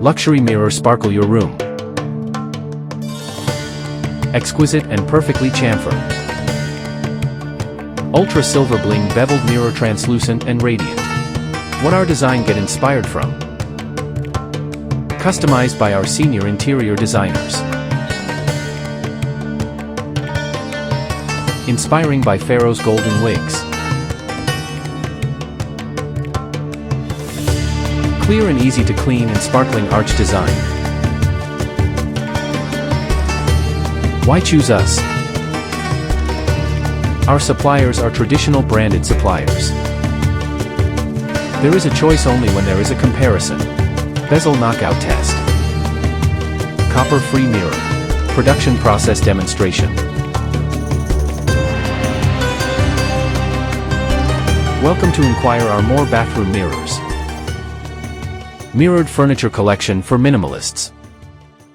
Luxury mirror sparkle your room. Exquisite and perfectly chamfered. Ultra silver bling beveled mirror translucent and radiant. What our design get inspired from? Customized by our senior interior designers. Inspiring by Pharaoh's golden wigs. Clear and easy to clean and sparkling arch design. Why choose us? Our suppliers are traditional branded suppliers. There is a choice only when there is a comparison. Bezel knockout test. Copper-free mirror. Production process demonstration. Welcome to inquire our more bathroom mirrors. Mirrored furniture collection for minimalists.